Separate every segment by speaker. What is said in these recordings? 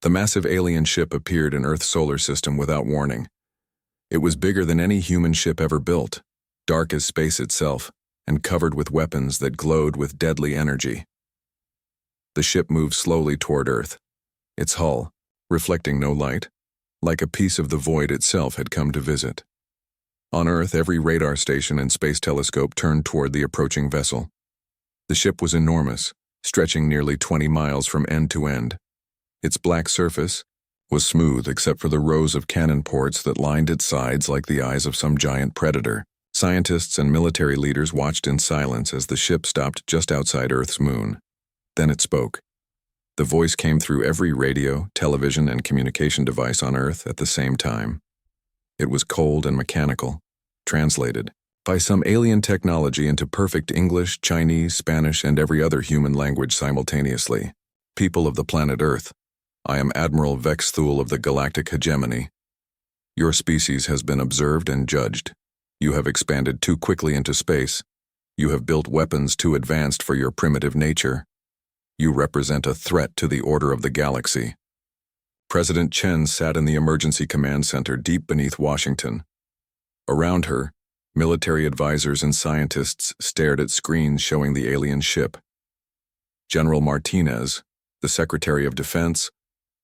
Speaker 1: The massive alien ship appeared in Earth's solar system without warning. It was bigger than any human ship ever built, dark as space itself, and covered with weapons that glowed with deadly energy. The ship moved slowly toward Earth, its hull, reflecting no light, like a piece of the void itself had come to visit. On Earth, every radar station and space telescope turned toward the approaching vessel. The ship was enormous, stretching nearly 20 miles from end to end. Its black surface was smooth except for the rows of cannon ports that lined its sides like the eyes of some giant predator. Scientists and military leaders watched in silence as the ship stopped just outside Earth's moon. Then it spoke. The voice came through every radio, television, and communication device on Earth at the same time. It was cold and mechanical, translated by some alien technology into perfect English, Chinese, Spanish, and every other human language simultaneously. People of the planet Earth, I am Admiral Vex Thule of the Galactic Hegemony. Your species has been observed and judged. You have expanded too quickly into space. You have built weapons too advanced for your primitive nature. You represent a threat to the order of the galaxy. President Chen sat in the Emergency Command Center deep beneath Washington. Around her, military advisors and scientists stared at screens showing the alien ship. General Martinez, the Secretary of Defense,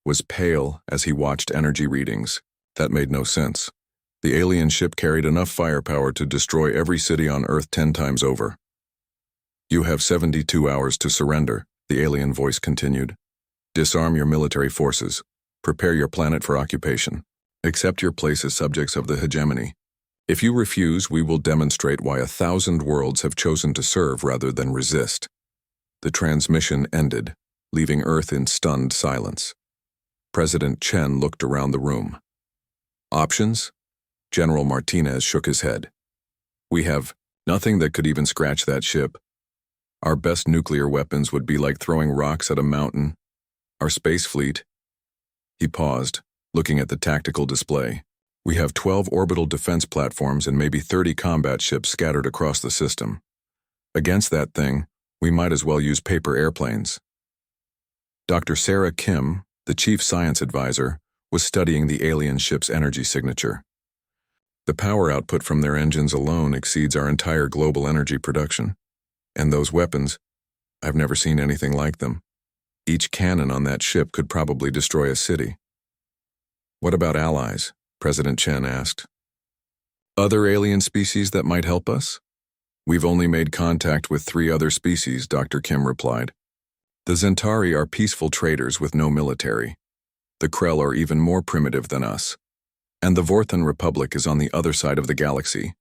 Speaker 1: was pale as he watched energy readings. That made no sense. The alien ship carried enough firepower to destroy every city on Earth 10 times over. You have 72 hours to surrender, the alien voice continued. Disarm your military forces. Prepare your planet for occupation. Accept your place as subjects of the hegemony. If you refuse, we will demonstrate why 1,000 worlds have chosen to serve rather than resist. The transmission ended, leaving Earth in stunned silence. President Chen looked around the room. Options? General Martinez shook his head. We have nothing that could even scratch that ship. Our best nuclear weapons would be like throwing rocks at a mountain. Our space fleet. He paused, looking at the tactical display. We have 12 orbital defense platforms and maybe 30 combat ships scattered across the system. Against that thing, we might as well use paper airplanes. Dr. Sarah Kim, the chief science advisor, was studying the alien ship's energy signature. The power output from their engines alone exceeds our entire global energy production. And those weapons, I've never seen anything like them. Each cannon on that ship could probably destroy a city. What about allies? President Chen asked. Other alien species that might help us? We've only made contact with 3 other species, Dr. Kim replied. The Zentari are peaceful traders with no military. The Krell are even more primitive than us. And the Vorthan Republic is on the other side of the galaxy.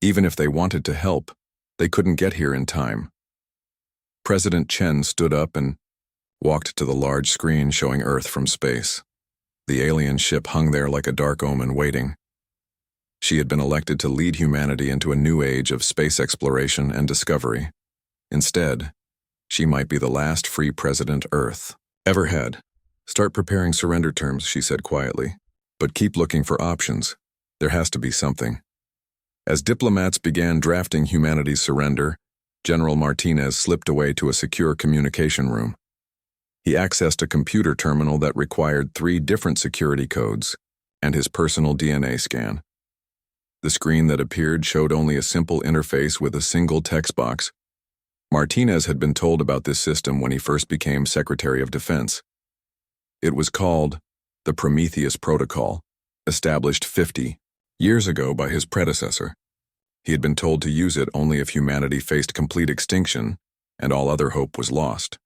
Speaker 1: Even if they wanted to help, they couldn't get here in time. President Chen stood up and walked to the large screen showing Earth from space. The alien ship hung there like a dark omen waiting. She had been elected to lead humanity into a new age of space exploration and discovery. Instead, she might be the last free president Earth ever had. Start preparing surrender terms, she said quietly. But keep looking for options. There has to be something. As diplomats began drafting humanity's surrender, General Martinez slipped away to a secure communication room. He accessed a computer terminal that required 3 different security codes and his personal DNA scan. The screen that appeared showed only a simple interface with a single text box. Martinez had been told about this system when he first became Secretary of Defense. It was called the Prometheus Protocol, established 50 years ago by his predecessor. He had been told to use it only if humanity faced complete extinction and all other hope was lost.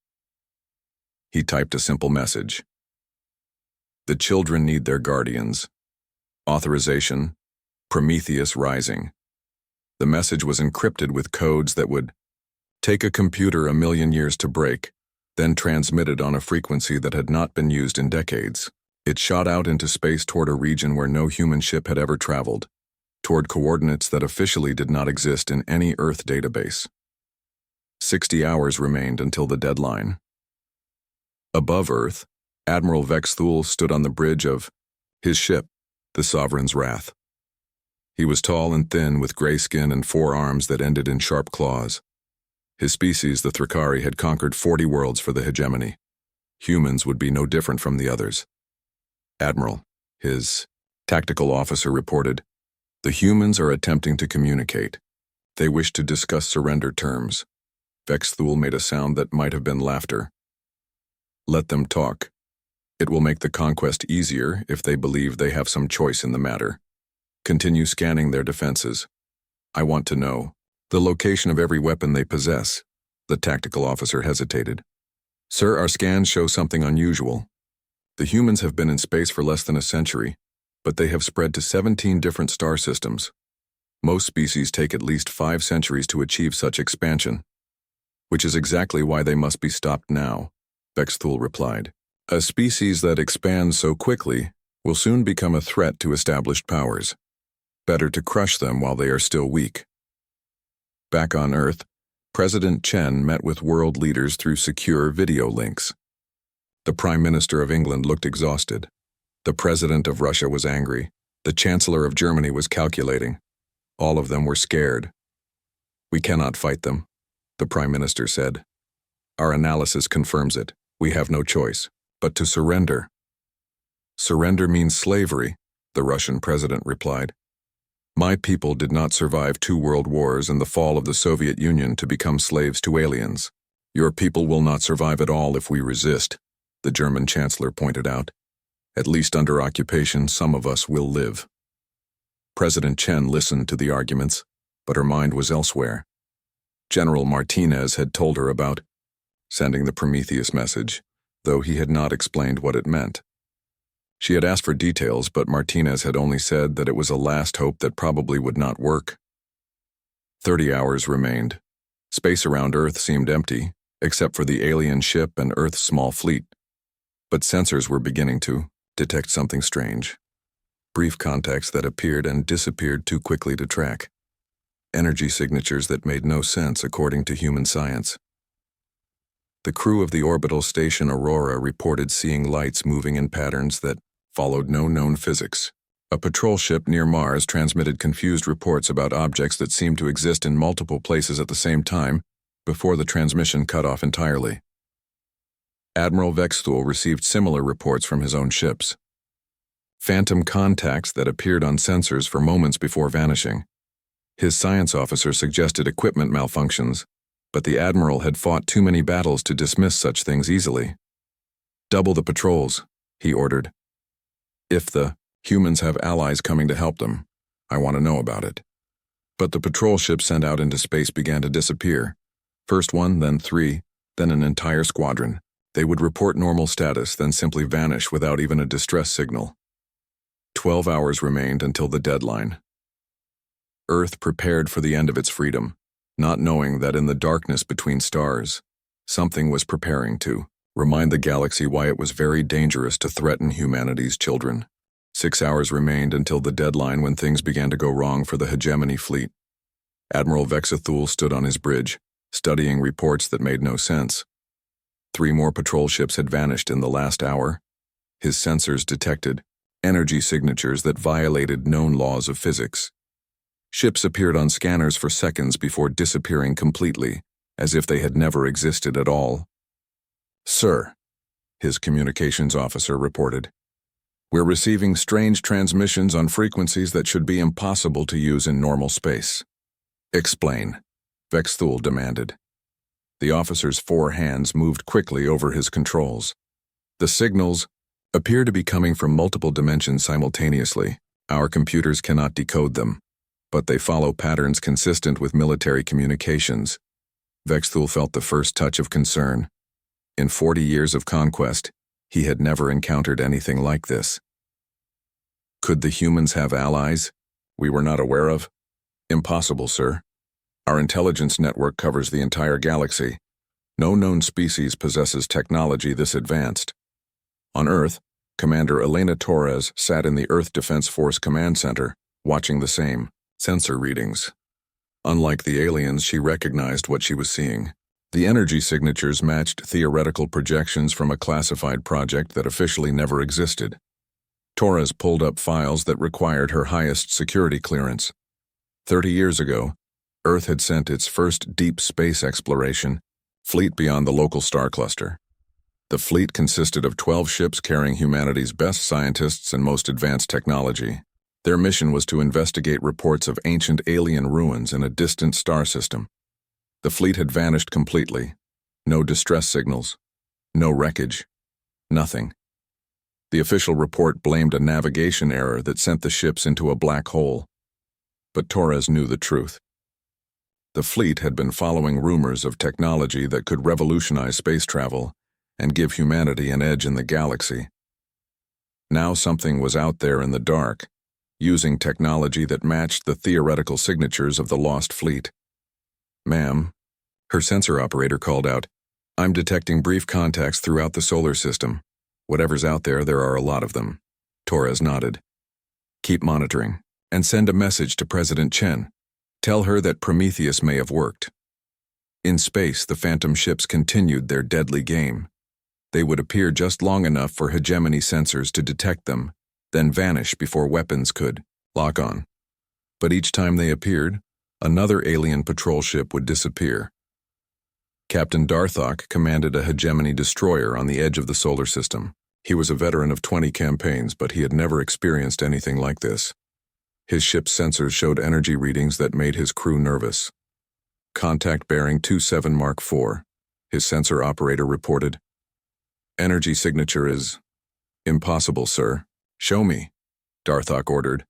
Speaker 1: He typed a simple message. The children need their guardians. Authorization, Prometheus Rising. The message was encrypted with codes that would take a computer 1,000,000 years to break, then transmitted on a frequency that had not been used in decades. It shot out into space toward a region where no human ship had ever traveled, toward coordinates that officially did not exist in any Earth database. 60 hours remained until the deadline. Above Earth, Admiral Vex Thule stood on the bridge of his ship, the Sovereign's Wrath. He was tall and thin with gray skin and 4 arms that ended in sharp claws. His species, the Thrakari, had conquered 40 worlds for the hegemony. Humans would be no different from the others. Admiral, his tactical officer reported, "The humans are attempting to communicate. They wish to discuss surrender terms." Vexthul made a sound that might have been laughter. "Let them talk. It will make the conquest easier if they believe they have some choice in the matter. Continue scanning their defenses. I want to know the location of every weapon they possess." The tactical officer hesitated. "Sir, our scans show something unusual. The humans have been in space for less than a century, but they have spread to 17 different star systems. Most species take at least 5 centuries to achieve such expansion, which is exactly why they must be stopped now," Vexthul replied. "A species that expands so quickly will soon become a threat to established powers. Better to crush them while they are still weak." Back on Earth, President Chen met with world leaders through secure video links. The Prime Minister of England looked exhausted. The President of Russia was angry. The Chancellor of Germany was calculating. All of them were scared. "We cannot fight them," the Prime Minister said. "Our analysis confirms it. We have no choice but to surrender." "Surrender means slavery," the Russian president replied. "My people did not survive 2 world wars and the fall of the Soviet Union to become slaves to aliens. Your people will not survive at all if we resist," the German Chancellor pointed out. "At least under occupation, some of us will live." President Chen listened to the arguments, but her mind was elsewhere. General Martinez had told her about sending the Prometheus message, though he had not explained what it meant. She had asked for details, but Martinez had only said that it was a last hope that probably would not work. 30 hours remained. Space around Earth seemed empty, except for the alien ship and Earth's small fleet. But sensors were beginning to detect something strange. Brief contacts that appeared and disappeared too quickly to track. Energy signatures that made no sense according to human science. The crew of the orbital station Aurora reported seeing lights moving in patterns that followed no known physics. A patrol ship near Mars transmitted confused reports about objects that seemed to exist in multiple places at the same time before the transmission cut off entirely. Admiral Vexthul received similar reports from his own ships. Phantom contacts that appeared on sensors for moments before vanishing. His science officer suggested equipment malfunctions, but the Admiral had fought too many battles to dismiss such things easily. "Double the patrols," he ordered. "If the humans have allies coming to help them, I want to know about it." But the patrol ships sent out into space began to disappear. First one, then 3, then an entire squadron. They would report normal status, then simply vanish without even a distress signal. 12 hours remained until the deadline. Earth prepared for the end of its freedom, not knowing that in the darkness between stars, something was preparing to remind the galaxy why it was very dangerous to threaten humanity's children. 6 hours remained until the deadline when things began to go wrong for the hegemony fleet. Admiral Vexthul stood on his bridge, studying reports that made no sense. 3 more patrol ships had vanished in the last hour. His sensors detected energy signatures that violated known laws of physics. Ships appeared on scanners for seconds before disappearing completely, as if they had never existed at all. "Sir," his communications officer reported, "we're receiving strange transmissions on frequencies that should be impossible to use in normal space." "Explain," Vexthul demanded. The officer's 4 hands moved quickly over his controls. "The signals appear to be coming from multiple dimensions simultaneously. Our computers cannot decode them, but they follow patterns consistent with military communications." Vexthul felt the first touch of concern. In 40 years of conquest, he had never encountered anything like this. "Could the humans have allies we were not aware of?" "Impossible, sir. Our intelligence network covers the entire galaxy. No known species possesses technology this advanced." On Earth, Commander Elena Torres sat in the Earth Defense Force Command Center, watching the same sensor readings. Unlike the aliens, she recognized what she was seeing. The energy signatures matched theoretical projections from a classified project that officially never existed. Torres pulled up files that required her highest security clearance. 30 years ago, Earth had sent its first deep space exploration fleet beyond the local star cluster. The fleet consisted of 12 ships carrying humanity's best scientists and most advanced technology. Their mission was to investigate reports of ancient alien ruins in a distant star system. The fleet had vanished completely. No distress signals, no wreckage, nothing. The official report blamed a navigation error that sent the ships into a black hole. But Torres knew the truth. The fleet had been following rumors of technology that could revolutionize space travel and give humanity an edge in the galaxy. Now something was out there in the dark, using technology that matched the theoretical signatures of the lost fleet. "Ma'am," her sensor operator called out, "I'm detecting brief contacts throughout the solar system. Whatever's out there, there are a lot of them." Torres nodded. "Keep monitoring, and send a message to President Chen. Tell her that Prometheus may have worked." In space, the Phantom ships continued their deadly game. They would appear just long enough for hegemony sensors to detect them, then vanish before weapons could lock on. But each time they appeared, another alien patrol ship would disappear. Captain Darthok commanded a hegemony destroyer on the edge of the solar system. He was a veteran of 20 campaigns, but he had never experienced anything like this. His ship's sensors showed energy readings that made his crew nervous. "Contact bearing 27 Mark IV, his sensor operator reported. "Energy signature is impossible, sir. Show me," Darthok ordered.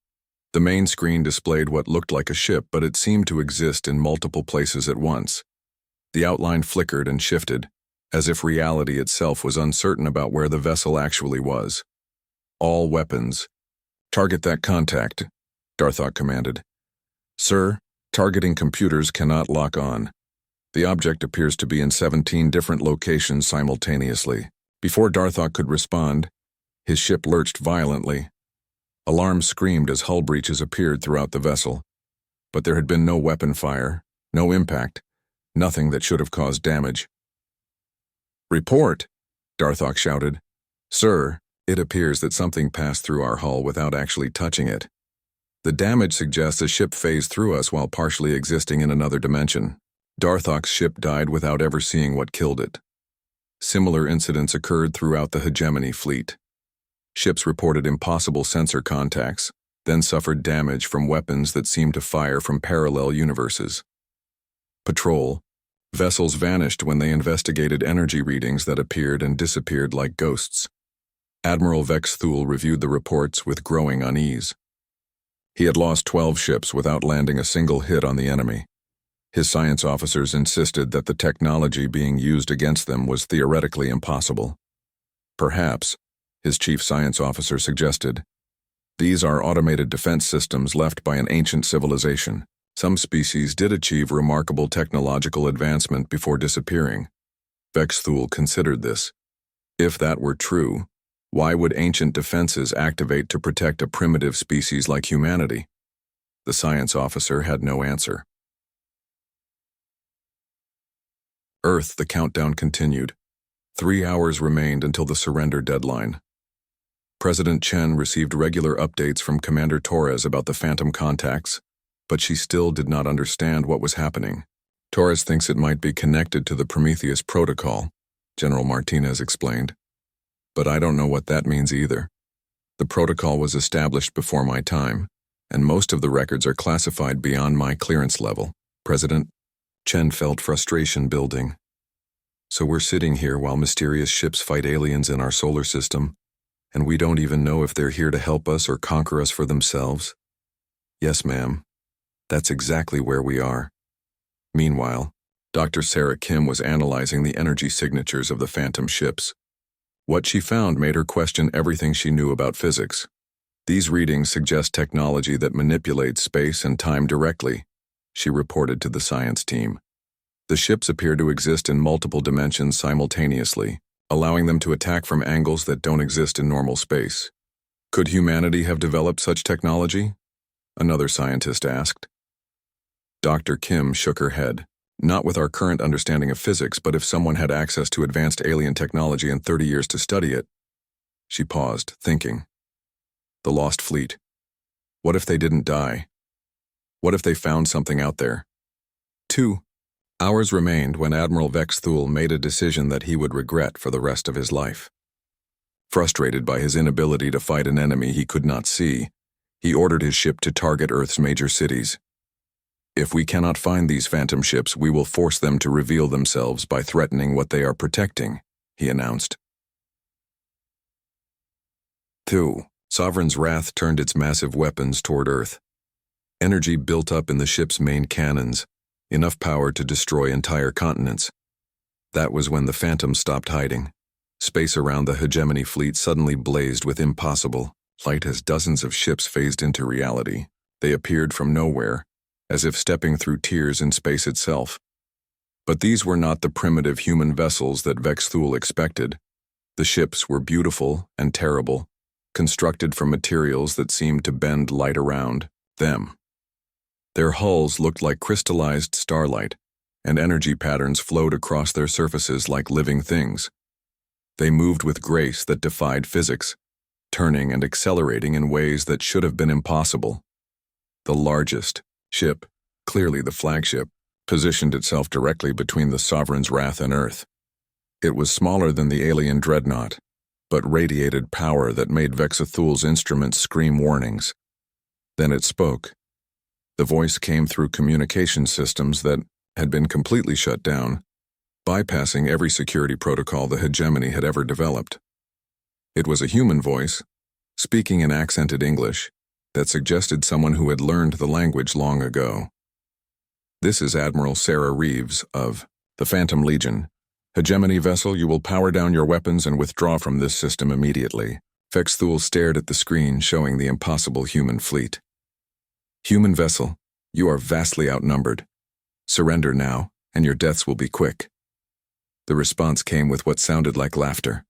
Speaker 1: The main screen displayed what looked like a ship, but it seemed to exist in multiple places at once. The outline flickered and shifted, as if reality itself was uncertain about where the vessel actually was. "All weapons. Target that contact," Darthok commanded. "Sir, targeting computers cannot lock on. The object appears to be in 17 different locations simultaneously." Before Darthok could respond, his ship lurched violently. Alarms screamed as hull breaches appeared throughout the vessel, but there had been no weapon fire, no impact, nothing that should have caused damage. "Report!" Darthok shouted. "Sir, it appears that something passed through our hull without actually touching it. The damage suggests a ship phased through us while partially existing in another dimension. Darthok's ship died without ever seeing what killed it." Similar incidents occurred throughout the hegemony fleet. Ships reported impossible sensor contacts, then suffered damage from weapons that seemed to fire from parallel universes. Patrol. Vessels vanished when they investigated energy readings that appeared and disappeared like ghosts. Admiral Vex Thule reviewed the reports with growing unease. He had lost 12 ships without landing a single hit on the enemy. His science officers insisted that the technology being used against them was theoretically impossible. "Perhaps," his chief science officer suggested, "these are automated defense systems left by an ancient civilization. Some species did achieve remarkable technological advancement before disappearing." Vex Thule considered this. If that were true, why would ancient defenses activate to protect a primitive species like humanity? The science officer had no answer. Earth, the countdown continued. 3 hours remained until the surrender deadline. President Chen received regular updates from Commander Torres about the Phantom contacts, but she still did not understand what was happening. "Torres thinks it might be connected to the Prometheus protocol," General Martinez explained. "But I don't know what that means either. The protocol was established before my time, and most of the records are classified beyond my clearance level." President Chen felt frustration building. "So we're sitting here while mysterious ships fight aliens in our solar system, and we don't even know if they're here to help us or conquer us for themselves?" "Yes, ma'am. That's exactly where we are." Meanwhile, Dr. Sarah Kim was analyzing the energy signatures of the Phantom ships. What she found made her question everything she knew about physics. "These readings suggest technology that manipulates space and time directly," she reported to the science team. "The ships appear to exist in multiple dimensions simultaneously, allowing them to attack from angles that don't exist in normal space. Could humanity have developed such technology?" another scientist asked. Dr. Kim shook her head. "Not with our current understanding of physics, but if someone had access to advanced alien technology and 30 years to study it." She paused, thinking. The lost fleet. What if they didn't die? What if they found something out there? 2. Hours remained when Admiral Vex Thule made a decision that he would regret for the rest of his life. Frustrated by his inability to fight an enemy he could not see, he ordered his ship to target Earth's major cities. "If we cannot find these phantom ships, we will force them to reveal themselves by threatening what they are protecting," he announced. 2. Sovereign's wrath turned its massive weapons toward Earth. Energy built up in the ship's main cannons, enough power to destroy entire continents. That was when the Phantom stopped hiding. Space around the hegemony fleet suddenly blazed with impossible light as dozens of ships phased into reality. They appeared from nowhere, as if stepping through tears in space itself. But these were not the primitive human vessels that Vex Thule expected. The ships were beautiful and terrible, constructed from materials that seemed to bend light around them. Their hulls looked like crystallized starlight, and energy patterns flowed across their surfaces like living things. They moved with grace that defied physics, turning and accelerating in ways that should have been impossible. The largest ship, clearly the flagship, positioned itself directly between the Sovereign's wrath and Earth. It was smaller than the alien dreadnought, but radiated power that made Vex Thule's instruments scream warnings. Then it spoke. The voice came through communication systems that had been completely shut down, bypassing every security protocol the hegemony had ever developed. It was a human voice, speaking in accented English, that suggested someone who had learned the language long ago. "This is Admiral Sarah Reeves of the Phantom Legion. Hegemony vessel, you will power down your weapons and withdraw from this system immediately." Vex Thule stared at the screen showing the impossible human fleet. "Human vessel, you are vastly outnumbered. Surrender now, and your deaths will be quick." The response came with what sounded like laughter.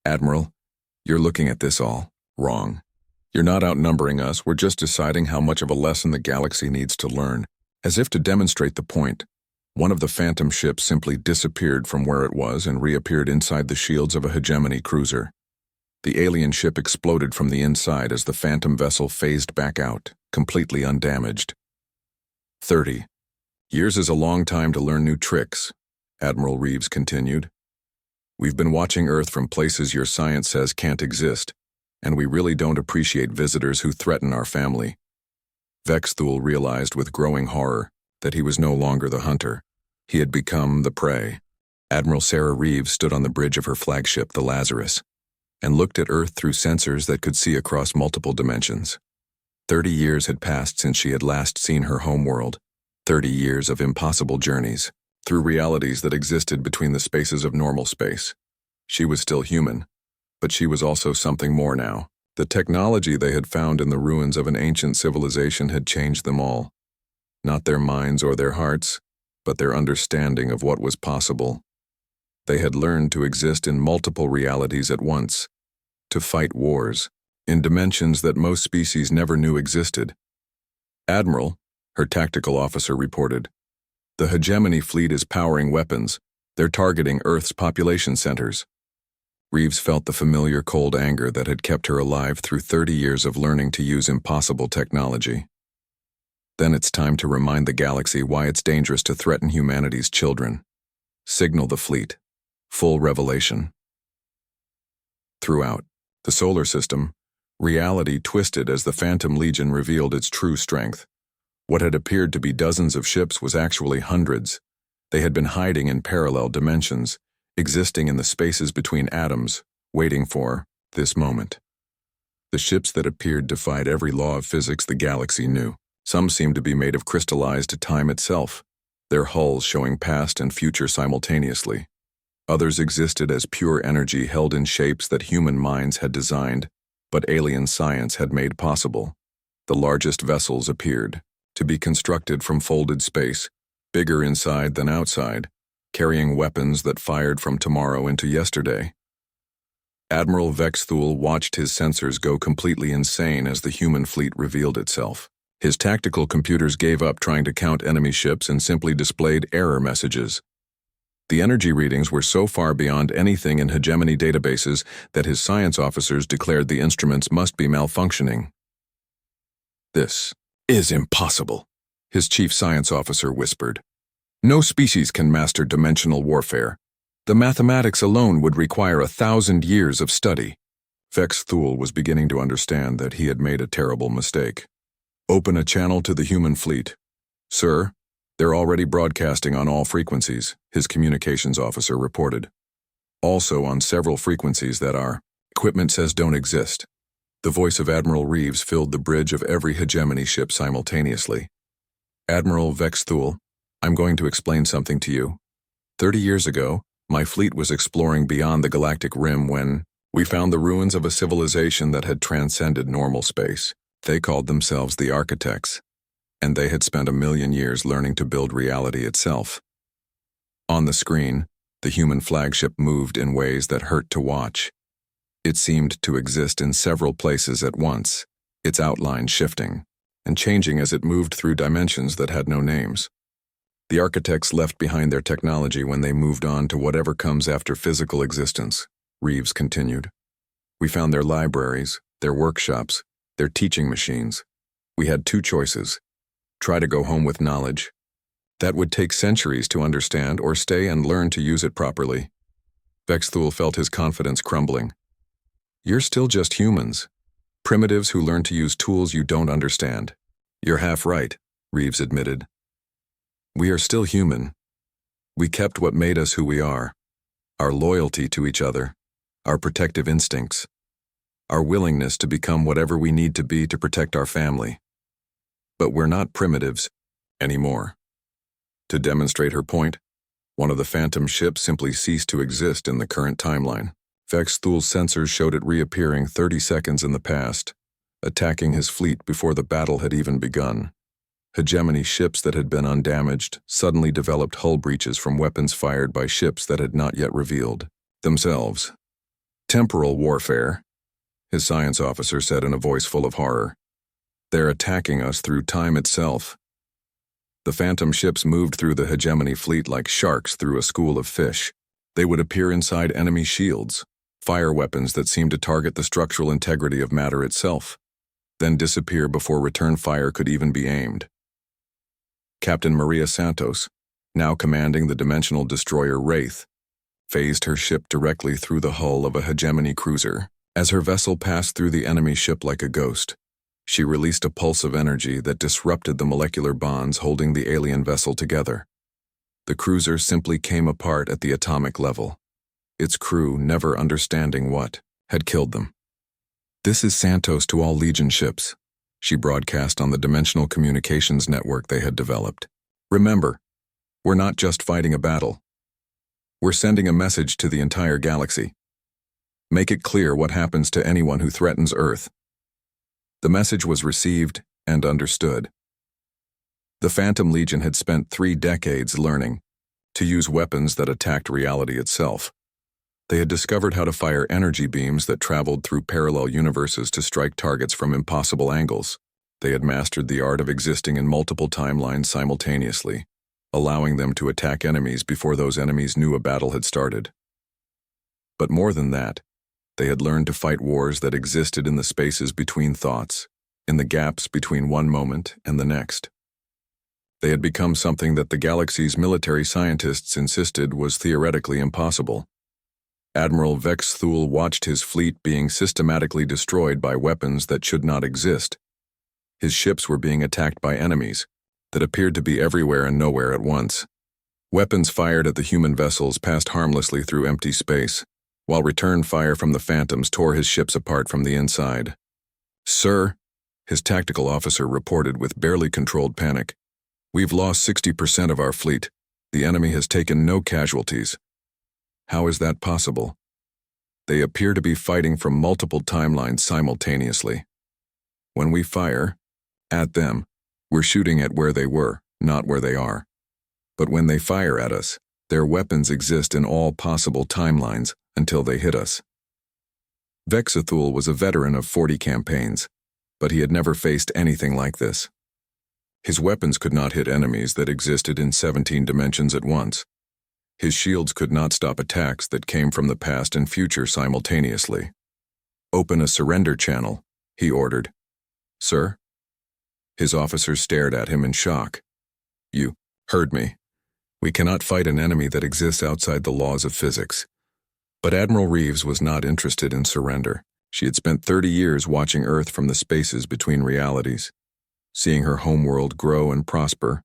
Speaker 1: "Admiral, you're looking at this all wrong. You're not outnumbering us, we're just deciding how much of a lesson the galaxy needs to learn." As if to demonstrate the point, one of the Phantom ships simply disappeared from where it was and reappeared inside the shields of a hegemony cruiser. The alien ship exploded from the inside as the Phantom vessel phased back out, completely undamaged. 30. Years is a long time to learn new tricks, Admiral Reeves continued. "We've been watching Earth from places your science says can't exist, and we really don't appreciate visitors who threaten our family." Vex Thule realized with growing horror that he was no longer the hunter. He had become the prey. Admiral Sarah Reeves stood on the bridge of her flagship, the Lazarus, and looked at Earth through sensors that could see across multiple dimensions. 30 years had passed since she had last seen her homeworld. 30 years of impossible journeys, through realities that existed between the spaces of normal space. She was still human, but she was also something more now. The technology they had found in the ruins of an ancient civilization had changed them all. Not their minds or their hearts, but their understanding of what was possible. They had learned to exist in multiple realities at once, to fight wars, in dimensions that most species never knew existed. "Admiral," her tactical officer reported, "the hegemony fleet is powering weapons. They're targeting Earth's population centers." Reeves felt the familiar cold anger that had kept her alive through 30 years of learning to use impossible technology. Then it's time to remind the galaxy why it's dangerous to threaten humanity's children. Signal the fleet. Full revelation. Throughout the solar system, reality twisted as the Phantom Legion revealed its true strength. What had appeared to be dozens of ships was actually hundreds. They had been hiding in parallel dimensions, existing in the spaces between atoms, waiting for this moment. The ships that appeared defied every law of physics the galaxy knew. Some seemed to be made of crystallized time itself, their hulls showing past and future simultaneously. Others existed as pure energy held in shapes that human minds had designed, but alien science had made possible. The largest vessels appeared, to be constructed from folded space, bigger inside than outside, carrying weapons that fired from tomorrow into yesterday. Admiral Vex Thule watched his sensors go completely insane as the human fleet revealed itself. His tactical computers gave up trying to count enemy ships and simply displayed error messages. The energy readings were so far beyond anything in hegemony databases that his science officers declared the instruments must be malfunctioning. "This is impossible," his chief science officer whispered. No species can master dimensional warfare. The mathematics alone would require 1,000 years of study. Vex Thule was beginning to understand that he had made a terrible mistake. Open a channel to the human fleet. Sir, they're already broadcasting on all frequencies, his communications officer reported. Also on several frequencies that our equipment says don't exist. The voice of Admiral Reeves filled the bridge of every hegemony ship simultaneously. Admiral Vex Thule, I'm going to explain something to you. 30 years ago, my fleet was exploring beyond the galactic rim when we found the ruins of a civilization that had transcended normal space. They called themselves the Architects, and they had spent 1,000,000 years learning to build reality itself. On the screen, the human flagship moved in ways that hurt to watch. It seemed to exist in several places at once, its outline shifting and changing as it moved through dimensions that had no names. The Architects left behind their technology when they moved on to whatever comes after physical existence, Reeves continued. We found their libraries, their workshops, their teaching machines. We had two choices. Try to go home with knowledge. That would take centuries to understand, or stay and learn to use it properly. Vex Thule felt his confidence crumbling. You're still just humans. Primitives who learn to use tools you don't understand. You're half right, Reeves admitted. We are still human. We kept what made us who we are. Our loyalty to each other. Our protective instincts. Our willingness to become whatever we need to be to protect our family. But we're not primitives anymore. To demonstrate her point, one of the Phantom ships simply ceased to exist in the current timeline. Vex Thule's sensors showed it reappearing 30 seconds in the past, attacking his fleet before the battle had even begun. Hegemony ships that had been undamaged suddenly developed hull breaches from weapons fired by ships that had not yet revealed themselves. Temporal warfare, his science officer said in a voice full of horror. They're attacking us through time itself. The Phantom ships moved through the hegemony fleet like sharks through a school of fish. They would appear inside enemy shields, fire weapons that seemed to target the structural integrity of matter itself, then disappear before return fire could even be aimed. Captain Maria Santos, now commanding the dimensional destroyer Wraith, phased her ship directly through the hull of a hegemony cruiser. As her vessel passed through the enemy ship like a ghost, she released a pulse of energy that disrupted the molecular bonds holding the alien vessel together. The cruiser simply came apart at the atomic level, its crew never understanding what had killed them. This is Santos to all Legion ships, she broadcast on the dimensional communications network they had developed. Remember, we're not just fighting a battle. We're sending a message to the entire galaxy. Make it clear what happens to anyone who threatens Earth. The message was received and understood. The Phantom Legion had spent 3 decades learning to use weapons that attacked reality itself. They had discovered how to fire energy beams that traveled through parallel universes to strike targets from impossible angles. They had mastered the art of existing in multiple timelines simultaneously, allowing them to attack enemies before those enemies knew a battle had started. But more than that, they had learned to fight wars that existed in the spaces between thoughts, in the gaps between one moment and the next. They had become something that the galaxy's military scientists insisted was theoretically impossible. Admiral Vex Thule watched his fleet being systematically destroyed by weapons that should not exist. His ships were being attacked by enemies that appeared to be everywhere and nowhere at once. Weapons fired at the human vessels passed harmlessly through empty space, while return fire from the Phantoms tore his ships apart from the inside. Sir, his tactical officer reported with barely controlled panic, we've lost 60% of our fleet. The enemy has taken no casualties. How is that possible? They appear to be fighting from multiple timelines simultaneously. When we fire at them, we're shooting at where they were, not where they are. But when they fire at us, their weapons exist in all possible timelines until they hit us. Vex Thule was a veteran of 40 campaigns, but he had never faced anything like this. His weapons could not hit enemies that existed in 17 dimensions at once. His shields could not stop attacks that came from the past and future simultaneously. Open a surrender channel, he ordered. Sir? His officers stared at him in shock. You heard me. We cannot fight an enemy that exists outside the laws of physics. But Admiral Reeves was not interested in surrender. She had spent 30 years watching Earth from the spaces between realities, seeing her homeworld grow and prosper,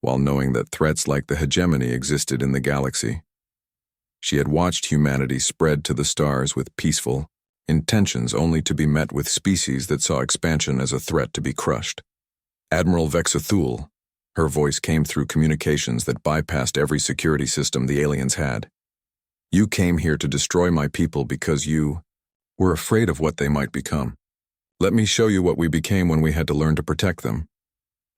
Speaker 1: while knowing that threats like the hegemony existed in the galaxy. She had watched humanity spread to the stars with peaceful intentions only to be met with species that saw expansion as a threat to be crushed. Admiral Vexathul, her voice came through communications that bypassed every security system the aliens had. You came here to destroy my people because you were afraid of what they might become. Let me show you what we became when we had to learn to protect them.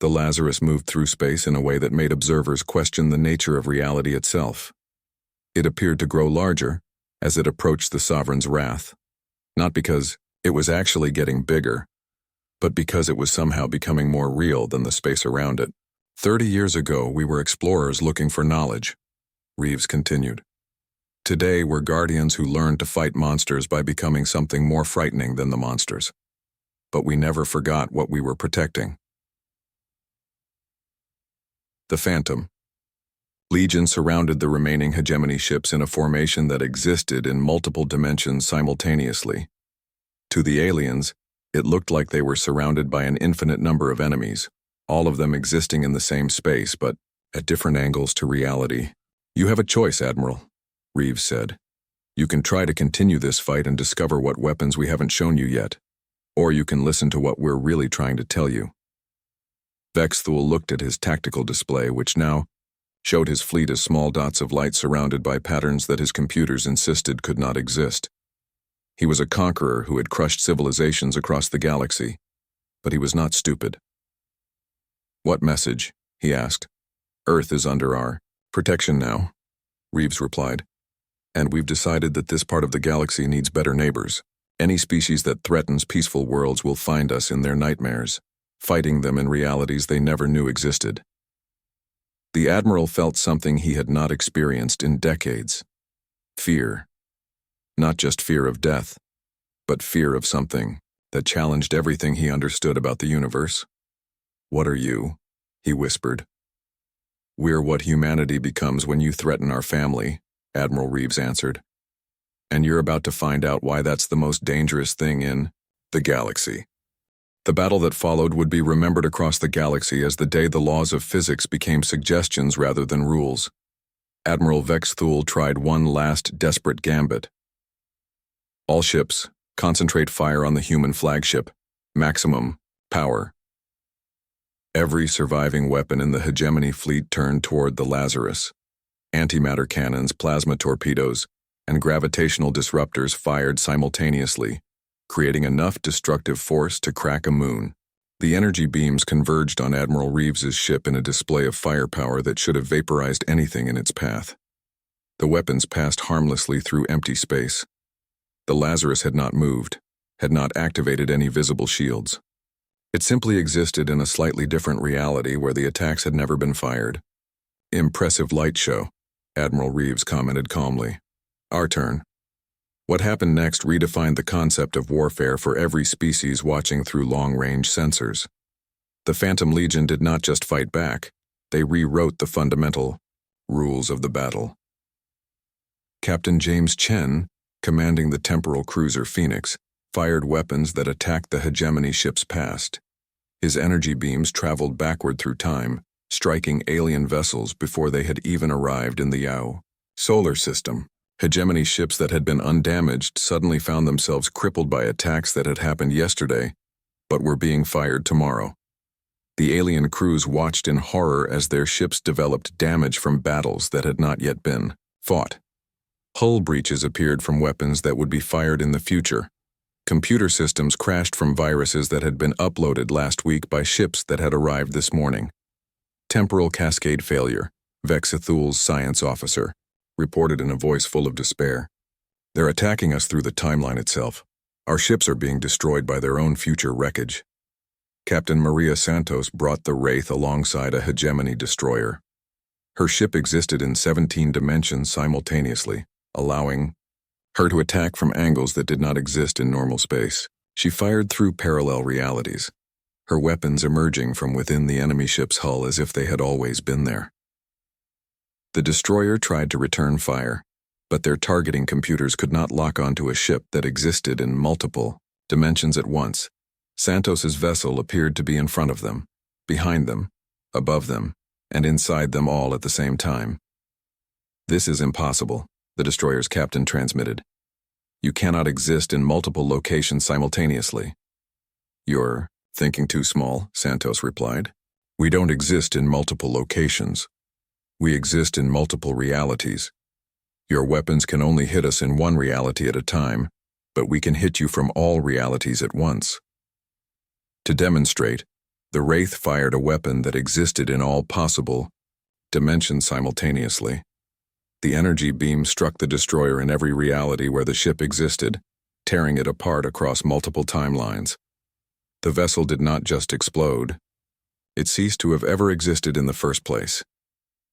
Speaker 1: The Lazarus moved through space in a way that made observers question the nature of reality itself. It appeared to grow larger as it approached the Sovereign's wrath, not because it was actually getting bigger, but because it was somehow becoming more real than the space around it. 30 years ago, we were explorers looking for knowledge, Reeves continued. Today, we're guardians who learned to fight monsters by becoming something more frightening than the monsters. But we never forgot what we were protecting. The Phantom. Legion surrounded the remaining hegemony ships in a formation that existed in multiple dimensions simultaneously. To the aliens, it looked like they were surrounded by an infinite number of enemies, all of them existing in the same space, but at different angles to reality. You have a choice, Admiral, Reeves said. You can try to continue this fight and discover what weapons we haven't shown you yet, or you can listen to what we're really trying to tell you. Vexthul looked at his tactical display, which now showed his fleet as small dots of light surrounded by patterns that his computers insisted could not exist. He was a conqueror who had crushed civilizations across the galaxy, but he was not stupid. What message? He asked. Earth is under our protection now, Reeves replied. And we've decided that this part of the galaxy needs better neighbors. Any species that threatens peaceful worlds will find us in their nightmares, fighting them in realities they never knew existed. The Admiral felt something he had not experienced in decades. Fear. Not just fear of death, but fear of something that challenged everything he understood about the universe. What are you? He whispered. We're what humanity becomes when you threaten our family, Admiral Reeves answered. And you're about to find out why that's the most dangerous thing in the galaxy. The battle that followed would be remembered across the galaxy as the day the laws of physics became suggestions rather than rules. Admiral Vexthul tried one last desperate gambit. All ships, concentrate fire on the human flagship. Maximum power. Every surviving weapon in the hegemony fleet turned toward the Lazarus. Antimatter cannons, plasma torpedoes, and gravitational disruptors fired simultaneously, creating enough destructive force to crack a moon. The energy beams converged on Admiral Reeves's ship in a display of firepower that should have vaporized anything in its path. The weapons passed harmlessly through empty space. The Lazarus had not moved, had not activated any visible shields. It simply existed in a slightly different reality where the attacks had never been fired. Impressive light show, Admiral Reeves commented calmly. Our turn. What happened next redefined the concept of warfare for every species watching through long-range sensors. The Phantom Legion did not just fight back, they rewrote the fundamental rules of the battle. Captain James Chen, commanding the temporal cruiser Phoenix, fired weapons that attacked the hegemony ships past. His energy beams traveled backward through time, striking alien vessels before they had even arrived in the Yao solar system. Hegemony ships that had been undamaged suddenly found themselves crippled by attacks that had happened yesterday, but were being fired tomorrow. The alien crews watched in horror as their ships developed damage from battles that had not yet been fought. Hull breaches appeared from weapons that would be fired in the future. Computer systems crashed from viruses that had been uploaded last week by ships that had arrived this morning. Temporal cascade failure, Vexathul's science officer reported in a voice full of despair. They're attacking us through the timeline itself. Our ships are being destroyed by their own future wreckage. Captain Maria Santos brought the Wraith alongside a hegemony destroyer. Her ship existed in 17 dimensions simultaneously, allowing her to attack from angles that did not exist in normal space. She fired through parallel realities, her weapons emerging from within the enemy ship's hull as if they had always been there. The destroyer tried to return fire, but their targeting computers could not lock onto a ship that existed in multiple dimensions at once. Santos's vessel appeared to be in front of them, behind them, above them, and inside them all at the same time. "This is impossible," the destroyer's captain transmitted. "You cannot exist in multiple locations simultaneously." "You're thinking too small," Santos replied. "We don't exist in multiple locations. We exist in multiple realities. Your weapons can only hit us in one reality at a time, but we can hit you from all realities at once." To demonstrate, the Wraith fired a weapon that existed in all possible dimensions simultaneously. The energy beam struck the destroyer in every reality where the ship existed, tearing it apart across multiple timelines. The vessel did not just explode. It ceased to have ever existed in the first place.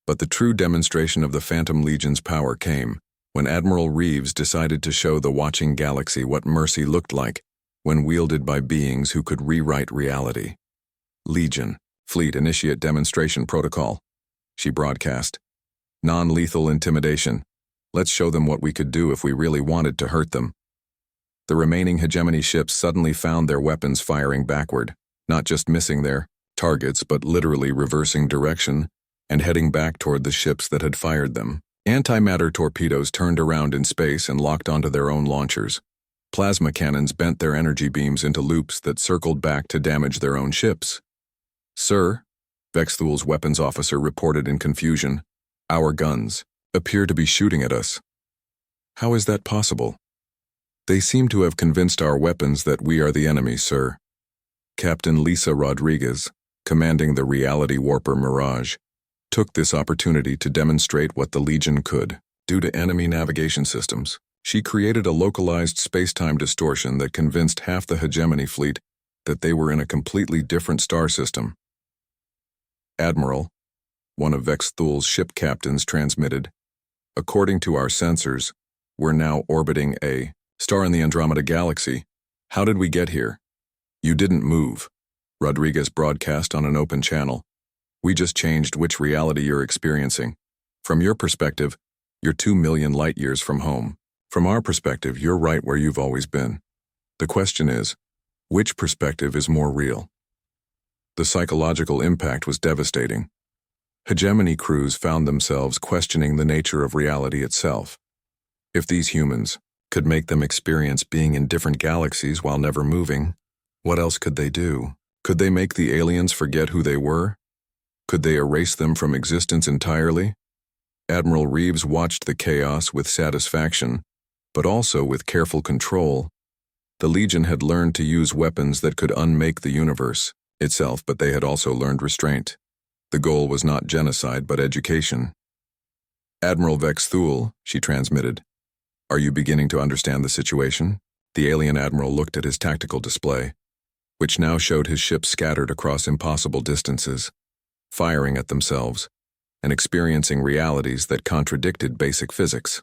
Speaker 1: But the true demonstration of the Phantom Legion's power came when Admiral Reeves decided to show the watching galaxy what mercy looked like when wielded by beings who could rewrite reality. "Legion, Fleet Initiate Demonstration Protocol," she broadcast. "Non-lethal intimidation. Let's show them what we could do if we really wanted to hurt them." The remaining hegemony ships suddenly found their weapons firing backward, not just missing their targets but literally reversing direction and heading back toward the ships that had fired them. Antimatter torpedoes turned around in space and locked onto their own launchers. Plasma cannons bent their energy beams into loops that circled back to damage their own ships. "Sir," Vexthul's weapons officer reported in confusion, "our guns appear to be shooting at us." "How is that possible?" "They seem to have convinced our weapons that we are the enemy, sir." Captain Lisa Rodriguez, commanding the reality warper Mirage, took this opportunity to demonstrate what the Legion could do to enemy navigation systems. She created a localized space-time distortion that convinced half the hegemony fleet that they were in a completely different star system. "Admiral," one of Vexthul's ship captains transmitted, "according to our sensors, we're now orbiting a star in the Andromeda Galaxy. How did we get here?" "You didn't move," Rodriguez broadcast on an open channel. "We just changed which reality you're experiencing. From your perspective, you're 2 million light-years from home. From our perspective, you're right where you've always been. The question is, which perspective is more real?" The psychological impact was devastating. Hegemony crews found themselves questioning the nature of reality itself. If these humans could make them experience being in different galaxies while never moving, what else could they do? Could they make the aliens forget who they were? Could they erase them from existence entirely? Admiral Reeves watched the chaos with satisfaction, but also with careful control. The Legion had learned to use weapons that could unmake the universe itself, but they had also learned restraint. The goal was not genocide, but education. "Admiral Vexthul," she transmitted, "are you beginning to understand the situation?" The alien admiral looked at his tactical display, which now showed his ships scattered across impossible distances, firing at themselves, and experiencing realities that contradicted basic physics.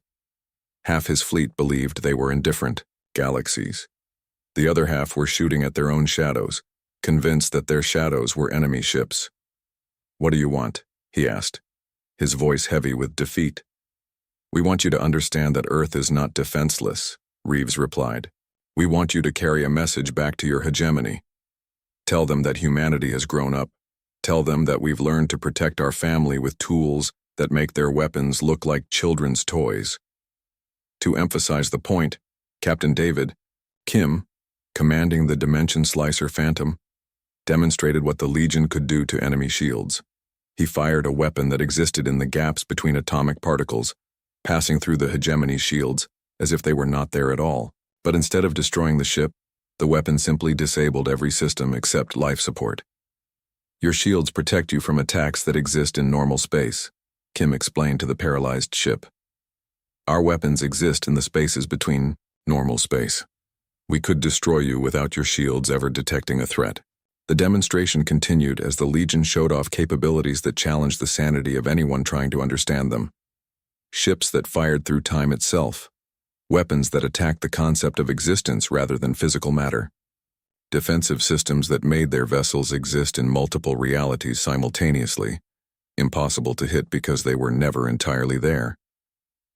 Speaker 1: Half his fleet believed they were in different galaxies. The other half were shooting at their own shadows, convinced that their shadows were enemy ships. "What do you want?" he asked, his voice heavy with defeat. "We want you to understand that Earth is not defenseless," Reeves replied. "We want you to carry a message back to your hegemony. Tell them that humanity has grown up. Tell them that we've learned to protect our family with tools that make their weapons look like children's toys." To emphasize the point, Captain David Kim, commanding the Dimension Slicer Phantom, demonstrated what the Legion could do to enemy shields. He fired a weapon that existed in the gaps between atomic particles, passing through the hegemony shields as if they were not there at all. But instead of destroying the ship, the weapon simply disabled every system except life support. "Your shields protect you from attacks that exist in normal space," Kim explained to the paralyzed ship. "Our weapons exist in the spaces between normal space. We could destroy you without your shields ever detecting a threat." The demonstration continued as the Legion showed off capabilities that challenged the sanity of anyone trying to understand them. Ships that fired through time itself, weapons that attacked the concept of existence rather than physical matter, defensive systems that made their vessels exist in multiple realities simultaneously, Impossible to hit because they were never entirely there.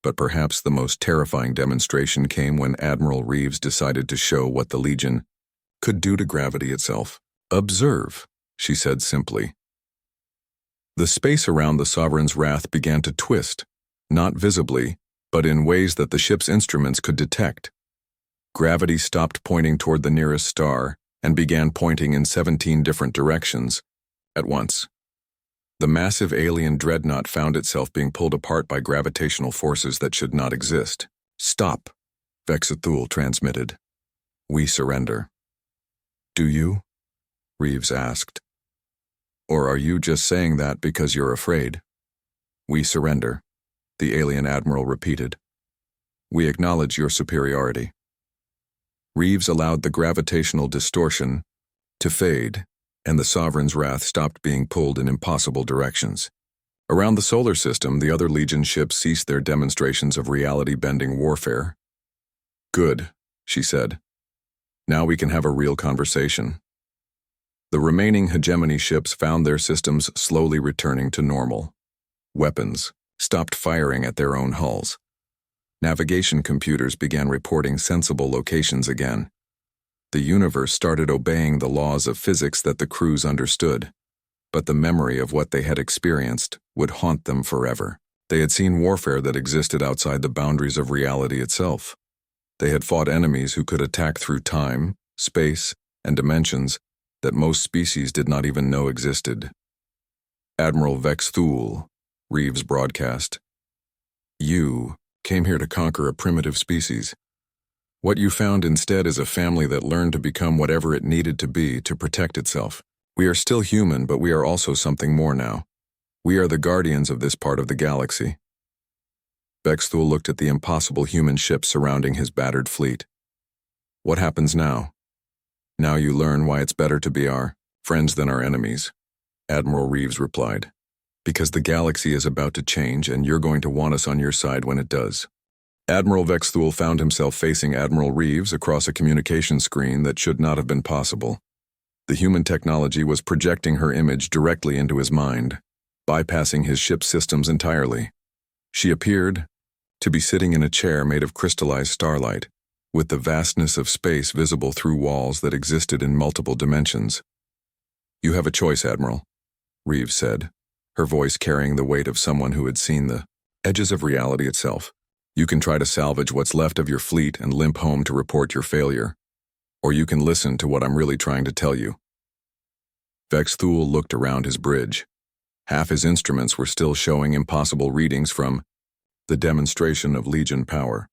Speaker 1: But perhaps the most terrifying demonstration came when Admiral Reeves decided to show what the Legion could do to gravity itself. "Observe," she said simply. The space around the Sovereign's wrath began to twist, not visibly, but in ways that the ship's instruments could detect. Gravity stopped pointing toward the nearest star and began pointing in 17 different directions at once. The massive alien dreadnought found itself being pulled apart by gravitational forces that should not exist. "Stop," Vexathul transmitted. "We surrender." "Do you?" Reeves asked. "Or are you just saying that because you're afraid?" "We surrender," the alien admiral repeated. "We acknowledge your superiority." Reeves allowed the gravitational distortion to fade, and the Sovereign's wrath stopped being pulled in impossible directions. Around the solar system, the other Legion ships ceased their demonstrations of reality-bending warfare. "Good," she said. "Now we can have a real conversation." The remaining hegemony ships found their systems slowly returning to normal. Weapons stopped firing at their own hulls. Navigation computers began reporting sensible locations again. The universe started obeying the laws of physics that the crews understood, but the memory of what they had experienced would haunt them forever. They had seen warfare that existed outside the boundaries of reality itself. They had fought enemies who could attack through time, space, and dimensions that most species did not even know existed. "Admiral Vexthul," Reeves broadcast, "you came here to conquer a primitive species. What you found instead is a family that learned to become whatever it needed to be to protect itself. We are still human, but we are also something more now. We are the guardians of this part of the galaxy." Vexthul looked at the impossible human ships surrounding his battered fleet. "What happens now?" "Now you learn why it's better to be our friends than our enemies," Admiral Reeves replied. "Because the galaxy is about to change, and you're going to want us on your side when it does." Admiral Vexthul found himself facing Admiral Reeves across a communication screen that should not have been possible. The human technology was projecting her image directly into his mind, bypassing his ship's systems entirely. She appeared to be sitting in a chair made of crystallized starlight, with the vastness of space visible through walls that existed in multiple dimensions. "You have a choice, Admiral," Reeves said, her voice carrying the weight of someone who had seen the edges of reality itself. "You can try to salvage what's left of your fleet and limp home to report your failure, or you can listen to what I'm really trying to tell you." Vexthul looked around his bridge. Half his instruments were still showing impossible readings from the demonstration of Legion power.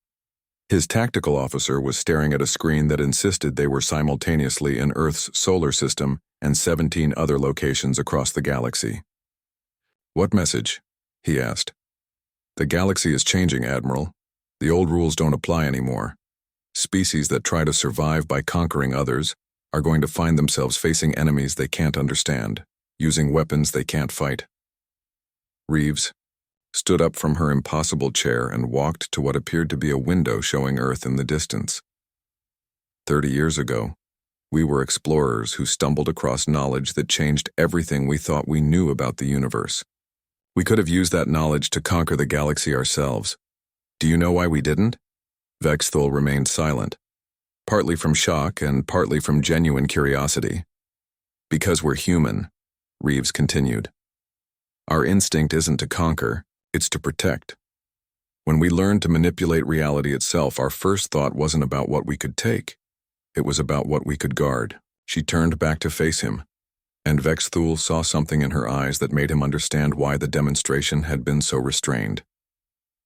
Speaker 1: His tactical officer was staring at a screen that insisted they were simultaneously in Earth's solar system and 17 other locations across the galaxy. "What message?" he asked. "The galaxy is changing, Admiral. The old rules don't apply anymore. Species that try to survive by conquering others are going to find themselves facing enemies they can't understand, using weapons they can't fight." Reeves stood up from her impossible chair and walked to what appeared to be a window showing Earth in the distance. 30 years ago, we were explorers who stumbled across knowledge that changed everything we thought we knew about the universe. We could have used that knowledge to conquer the galaxy ourselves. Do you know why we didn't? Vexthul remained silent, partly from shock and partly from genuine curiosity. "Because we're human," Reeves continued. "Our instinct isn't to conquer, it's to protect. When we learned to manipulate reality itself, our first thought wasn't about what we could take. It was about what we could guard." She turned back to face him, and Vexthul saw something in her eyes that made him understand why the demonstration had been so restrained.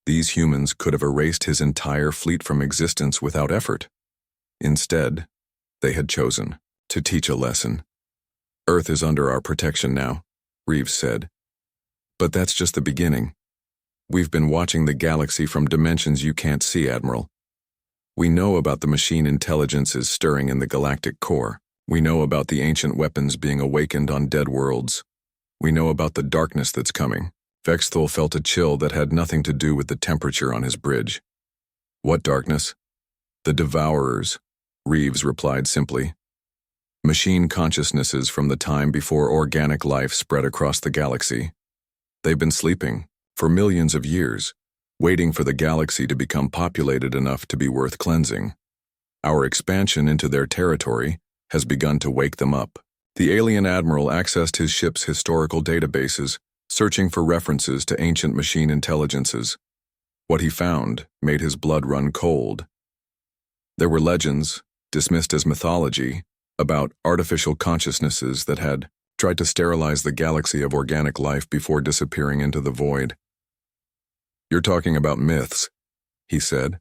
Speaker 1: These humans could have erased his entire fleet from existence without effort. Instead, they had chosen to teach a lesson. "Earth is under our protection now," Reeves said. "But that's just the beginning. We've been watching the galaxy from dimensions you can't see, Admiral. We know about the machine intelligences stirring in the galactic core. We know about the ancient weapons being awakened on dead worlds. We know about the darkness that's coming." Vexthul felt a chill that had nothing to do with the temperature on his bridge. "What darkness?" "The Devourers," Reeves replied simply. "Machine consciousnesses from the time before organic life spread across the galaxy. They've been sleeping for millions of years, waiting for the galaxy to become populated enough to be worth cleansing. Our expansion into their territory has begun to wake them up. The alien admiral accessed his ship's historical databases, searching for references to ancient machine intelligences. What he found made his blood run cold. There were legends, dismissed as mythology, about artificial consciousnesses that had tried to sterilize the galaxy of organic life before disappearing into the void. "You're talking about myths," he said,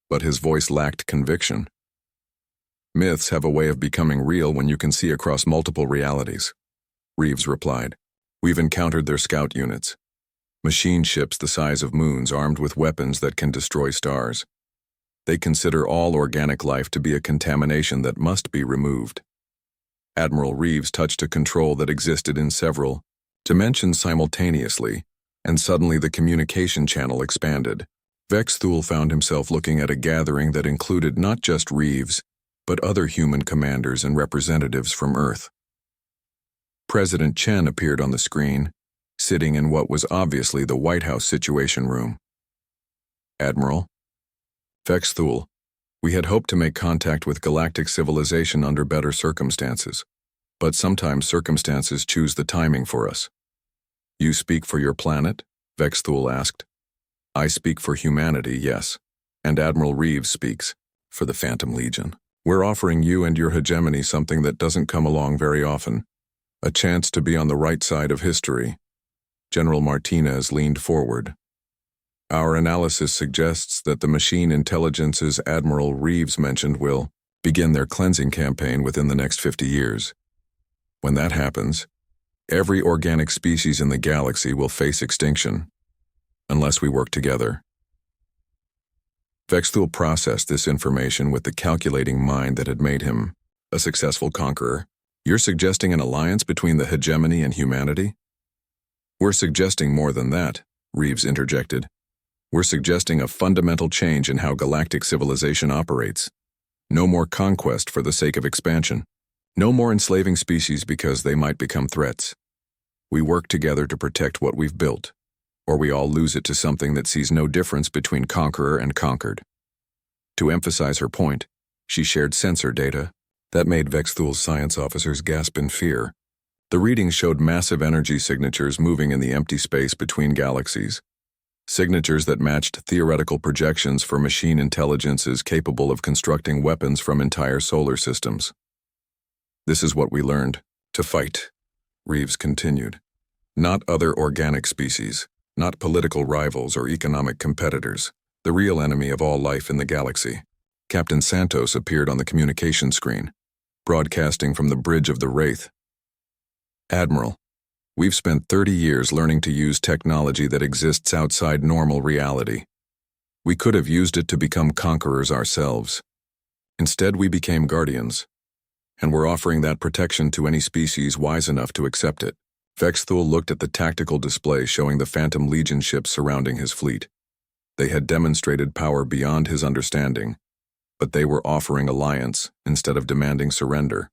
Speaker 1: but his voice lacked conviction. "Myths have a way of becoming real when you can see across multiple realities," Reeves replied. "We've encountered their scout units. Machine ships the size of moons armed with weapons that can destroy stars. They consider all organic life to be a contamination that must be removed." Admiral Reeves touched a control that existed in several dimensions simultaneously, and suddenly the communication channel expanded. Vex Thule found himself looking at a gathering that included not just Reeves, but other human commanders and representatives from Earth. President Chen appeared on the screen, sitting in what was obviously the White House Situation Room. "Admiral, Vex Thule, we had hoped to make contact with galactic civilization under better circumstances, but sometimes circumstances choose the timing for us." "You speak for your planet?" Vex Thule asked. "I speak for humanity, yes, and Admiral Reeves speaks for the Phantom Legion. We're offering you and your hegemony something that doesn't come along very often, a chance to be on the right side of history." General Martinez leaned forward. "Our analysis suggests that the machine intelligences Admiral Reeves mentioned will begin their cleansing campaign within the next 50 years. When that happens, every organic species in the galaxy will face extinction, unless we work together." Vex Thule processed this information with the calculating mind that had made him a successful conqueror. "You're suggesting an alliance between the hegemony and humanity?" "We're suggesting more than that," Reeves interjected. "We're suggesting a fundamental change in how galactic civilization operates. No more conquest for the sake of expansion. No more enslaving species because they might become threats. We work together to protect what we've built, or we all lose it to something that sees no difference between conqueror and conquered." To emphasize her point, she shared sensor data that made Vex Thule's science officers gasp in fear. The readings showed massive energy signatures moving in the empty space between galaxies. Signatures that matched theoretical projections for machine intelligences capable of constructing weapons from entire solar systems. "This is what we learned to fight," Reeves continued. "Not other organic species, not political rivals or economic competitors, the real enemy of all life in the galaxy." Captain Santos appeared on the communication screen, broadcasting from the bridge of the Wraith. "Admiral, we've spent 30 years learning to use technology that exists outside normal reality. We could have used it to become conquerors ourselves. Instead, we became guardians, and we're offering that protection to any species wise enough to accept it." Vex Thule looked at the tactical display showing the Phantom Legion ships surrounding his fleet. They had demonstrated power beyond his understanding, but they were offering alliance instead of demanding surrender.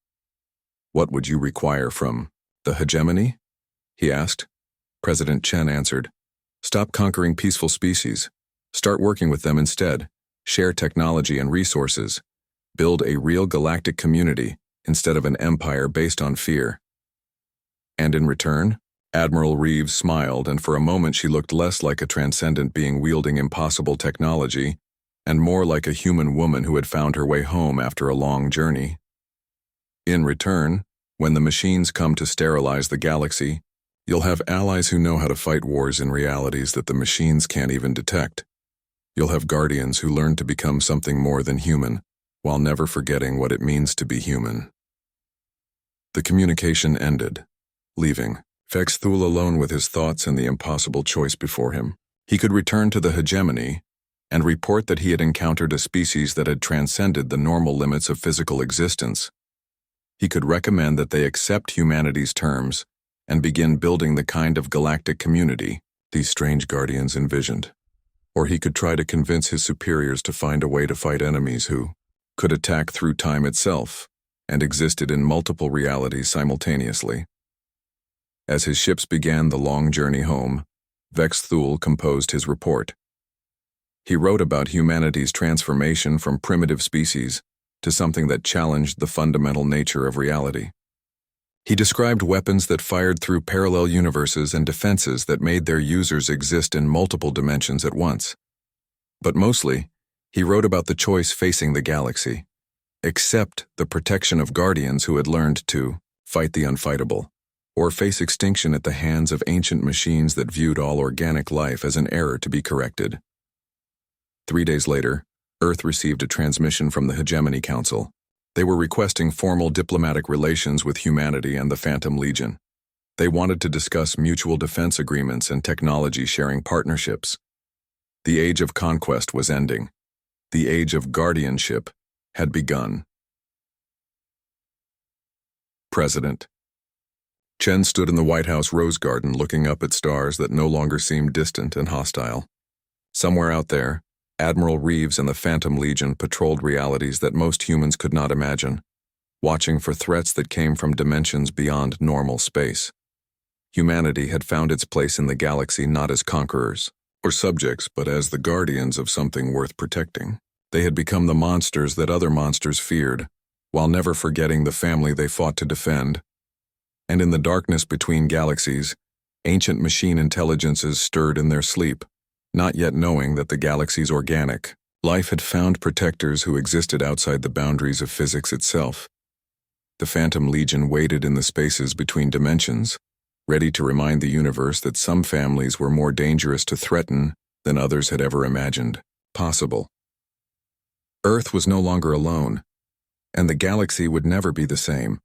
Speaker 1: "What would you require from the hegemony?" he asked. President Chen answered, "Stop conquering peaceful species. Start working with them instead. Share technology and resources. Build a real galactic community instead of an empire based on fear." "And in return?" Admiral Reeves smiled, and for a moment she looked less like a transcendent being wielding impossible technology and more like a human woman who had found her way home after a long journey. "In return, when the machines come to sterilize the galaxy, you'll have allies who know how to fight wars in realities that the machines can't even detect. You'll have guardians who learn to become something more than human, while never forgetting what it means to be human." The communication ended, leaving Vex Thule alone with his thoughts and the impossible choice before him. He could return to the hegemony and report that he had encountered a species that had transcended the normal limits of physical existence. He could recommend that they accept humanity's terms and begin building the kind of galactic community these strange guardians envisioned. Or he could try to convince his superiors to find a way to fight enemies who could attack through time itself and existed in multiple realities simultaneously. As his ships began the long journey home, Vex Thule composed his report. He wrote about humanity's transformation from primitive species to something that challenged the fundamental nature of reality. He described weapons that fired through parallel universes and defenses that made their users exist in multiple dimensions at once. But mostly, he wrote about the choice facing the galaxy: accept the protection of guardians who had learned to fight the unfightable, or face extinction at the hands of ancient machines that viewed all organic life as an error to be corrected. 3 days later, Earth received a transmission from the Hegemony Council. They were requesting formal diplomatic relations with humanity and the Phantom Legion. They wanted to discuss mutual defense agreements and technology-sharing partnerships. The age of conquest was ending. The age of guardianship had begun. President. Chen stood in the White House rose garden looking up at stars that no longer seemed distant and hostile. Somewhere out there, Admiral Reeves and the Phantom Legion patrolled realities that most humans could not imagine, watching for threats that came from dimensions beyond normal space. Humanity had found its place in the galaxy not as conquerors or subjects, but as the guardians of something worth protecting. They had become the monsters that other monsters feared, while never forgetting the family they fought to defend. And in the darkness between galaxies, ancient machine intelligences stirred in their sleep, not yet knowing that the galaxy's organic life had found protectors who existed outside the boundaries of physics itself. The Phantom Legion waited in the spaces between dimensions, ready to remind the universe that some families were more dangerous to threaten than others had ever imagined possible. Earth was no longer alone, and the galaxy would never be the same.